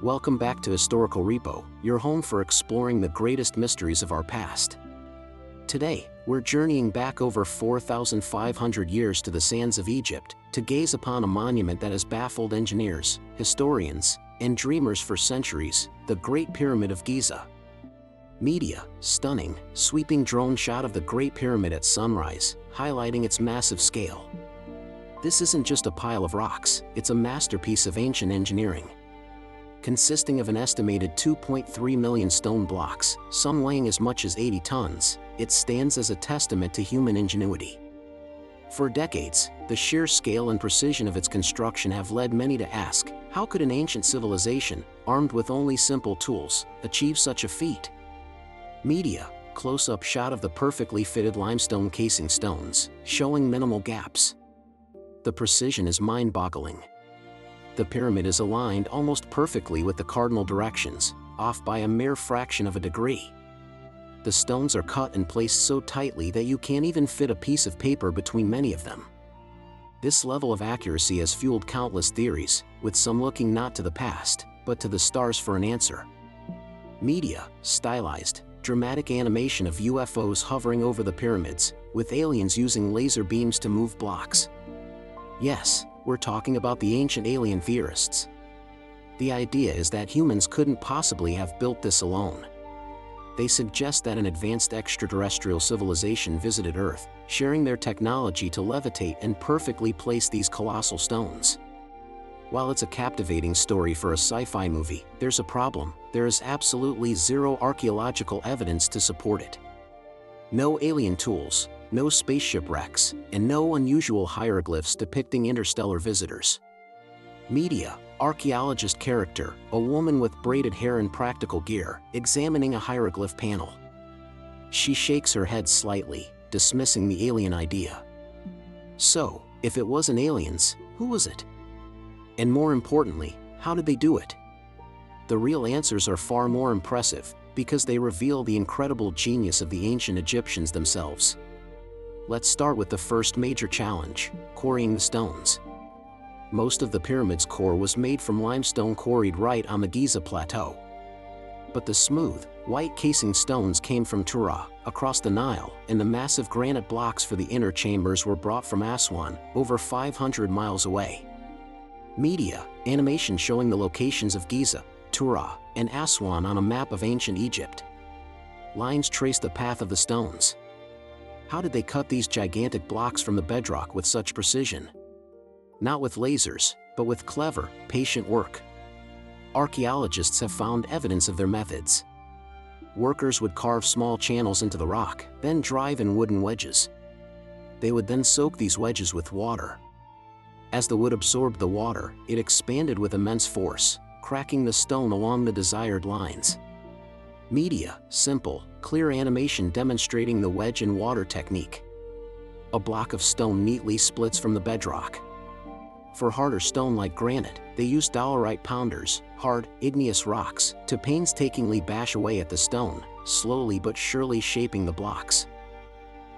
Welcome back to Historical Repo, your home for exploring the greatest mysteries of our past. Today, we're journeying back over 4,500 years to the sands of Egypt to gaze upon a monument that has baffled engineers, historians, and dreamers for centuries, the Great Pyramid of Giza. Media, stunning, sweeping drone shot of the Great Pyramid at sunrise, highlighting its massive scale. This isn't just a pile of rocks, it's a masterpiece of ancient engineering. Consisting of an estimated 2.3 million stone blocks, some weighing as much as 80 tons, it stands as a testament to human ingenuity. For decades, the sheer scale and precision of its construction have led many to ask, how could an ancient civilization, armed with only simple tools, achieve such a feat? Media, close-up shot of the perfectly fitted limestone casing stones, showing minimal gaps. The precision is mind-boggling. The pyramid is aligned almost perfectly with the cardinal directions, off by a mere fraction of a degree. The stones are cut and placed so tightly that you can't even fit a piece of paper between many of them. This level of accuracy has fueled countless theories, with some looking not to the past, but to the stars for an answer. Media, stylized, dramatic animation of UFOs hovering over the pyramids, with aliens using laser beams to move blocks. Yes, we're talking about the ancient alien theorists. The idea is that humans couldn't possibly have built this alone. They suggest that an advanced extraterrestrial civilization visited Earth, sharing their technology to levitate and perfectly place these colossal stones. While it's a captivating story for a sci-fi movie, there's a problem: there is absolutely zero archaeological evidence to support it. No alien tools, no spaceship wrecks, and no unusual hieroglyphs depicting interstellar visitors. Media, archaeologist character, a woman with braided hair and practical gear, examining a hieroglyph panel. She shakes her head slightly, dismissing the alien idea. So, if it wasn't aliens, who was it? And more importantly, how did they do it? The real answers are far more impressive, because they reveal the incredible genius of the ancient Egyptians themselves. Let's start with the first major challenge: quarrying the stones. Most of the pyramid's core was made from limestone quarried right on the Giza Plateau. But the smooth, white casing stones came from Tura, across the Nile, and the massive granite blocks for the inner chambers were brought from Aswan, over 500 miles away. Media, animation showing the locations of Giza, Tura, and Aswan on a map of ancient Egypt. Lines trace the path of the stones. How did they cut these gigantic blocks from the bedrock with such precision? Not with lasers, but with clever, patient work. Archaeologists have found evidence of their methods. Workers would carve small channels into the rock, then drive in wooden wedges. They would then soak these wedges with water. As the wood absorbed the water, it expanded with immense force, cracking the stone along the desired lines. Media, simple, clear animation demonstrating the wedge and water technique. A block of stone neatly splits from the bedrock. For harder stone like granite, they use dolerite pounders, hard, igneous rocks, to painstakingly bash away at the stone, slowly but surely shaping the blocks.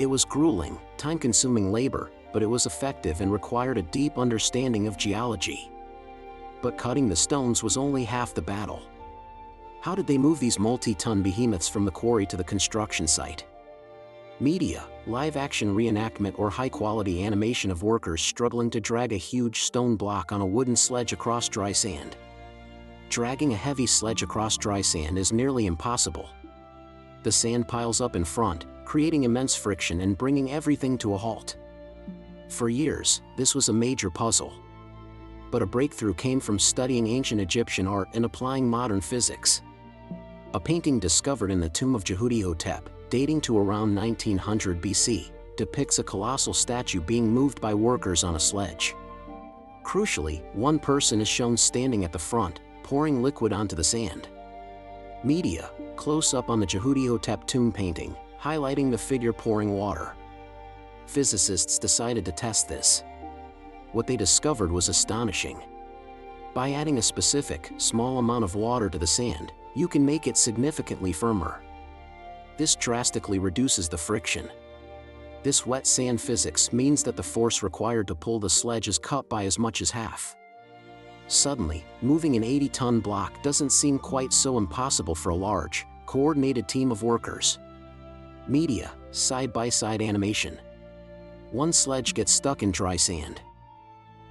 It was grueling, time-consuming labor, but it was effective and required a deep understanding of geology. But cutting the stones was only half the battle. How did they move these multi-ton behemoths from the quarry to the construction site? Media, live-action reenactment or high-quality animation of workers struggling to drag a huge stone block on a wooden sledge across dry sand. Dragging a heavy sledge across dry sand is nearly impossible. The sand piles up in front, creating immense friction and bringing everything to a halt. For years, this was a major puzzle. But a breakthrough came from studying ancient Egyptian art and applying modern physics. A painting discovered in the tomb of Jehuti-Hotep, dating to around 1900 BC, depicts a colossal statue being moved by workers on a sledge. Crucially, one person is shown standing at the front, pouring liquid onto the sand. Media, close up on the Jehuti-Hotep tomb painting, highlighting the figure pouring water. Physicists decided to test this. What they discovered was astonishing. By adding a specific, small amount of water to the sand, you can make it significantly firmer. This drastically reduces the friction. This wet sand physics means that the force required to pull the sledge is cut by as much as half. Suddenly, moving an 80-ton block doesn't seem quite so impossible for a large, coordinated team of workers. Media, side-by-side animation. One sledge gets stuck in dry sand.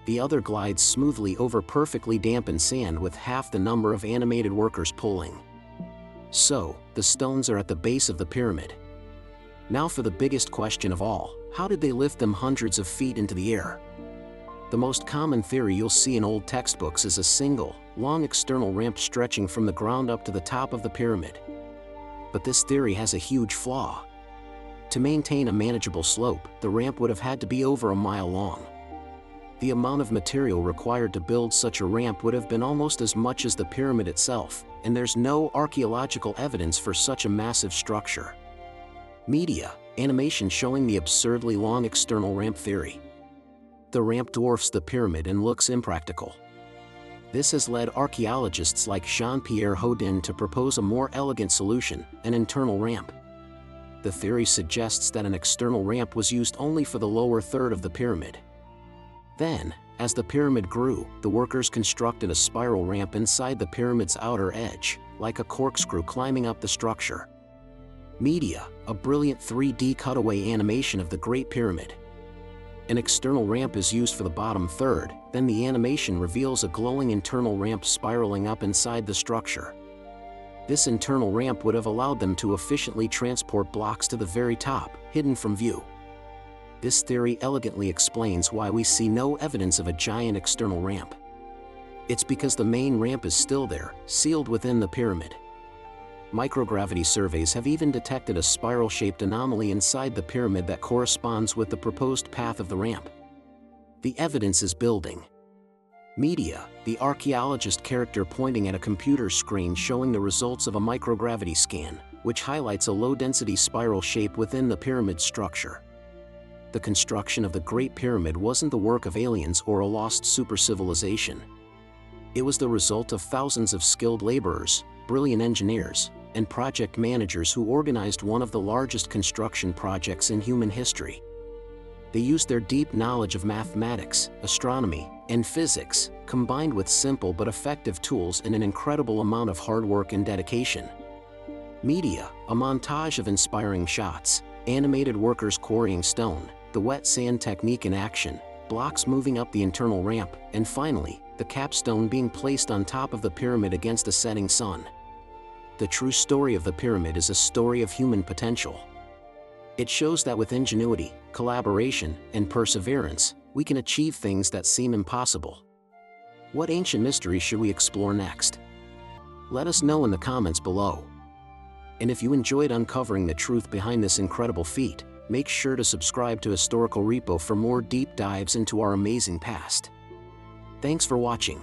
The other glides smoothly over perfectly dampened sand with half the number of animated workers pulling. So, the stones are at the base of the pyramid. Now for the biggest question of all, how did they lift them hundreds of feet into the air? The most common theory you'll see in old textbooks is a single, long external ramp stretching from the ground up to the top of the pyramid. But this theory has a huge flaw. To maintain a manageable slope, the ramp would have had to be over a mile long. The amount of material required to build such a ramp would have been almost as much as the pyramid itself, and there's no archaeological evidence for such a massive structure. Media, animation showing the absurdly long external ramp theory. The ramp dwarfs the pyramid and looks impractical. This has led archaeologists like Jean-Pierre Houdin to propose a more elegant solution, an internal ramp. The theory suggests that an external ramp was used only for the lower third of the pyramid. Then, as the pyramid grew, the workers constructed a spiral ramp inside the pyramid's outer edge, like a corkscrew climbing up the structure. Media, a brilliant 3D cutaway animation of the Great Pyramid. An external ramp is used for the bottom third, then the animation reveals a glowing internal ramp spiraling up inside the structure. This internal ramp would have allowed them to efficiently transport blocks to the very top, hidden from view. This theory elegantly explains why we see no evidence of a giant external ramp. It's because the main ramp is still there, sealed within the pyramid. Microgravity surveys have even detected a spiral-shaped anomaly inside the pyramid that corresponds with the proposed path of the ramp. The evidence is building. Media, the archaeologist character pointing at a computer screen showing the results of a microgravity scan, which highlights a low-density spiral shape within the pyramid structure. The construction of the Great Pyramid wasn't the work of aliens or a lost super-civilization. It was the result of thousands of skilled laborers, brilliant engineers, and project managers who organized one of the largest construction projects in human history. They used their deep knowledge of mathematics, astronomy, and physics, combined with simple but effective tools and an incredible amount of hard work and dedication. Media, a montage of inspiring shots, animated workers quarrying stone, the wet sand technique in action, blocks moving up the internal ramp, and finally, the capstone being placed on top of the pyramid against a setting sun. The true story of the pyramid is a story of human potential. It shows that with ingenuity, collaboration, and perseverance, we can achieve things that seem impossible. What ancient mystery should we explore next? Let us know in the comments below. And if you enjoyed uncovering the truth behind this incredible feat, make sure to subscribe to Historical Repo for more deep dives into our amazing past. Thanks for watching.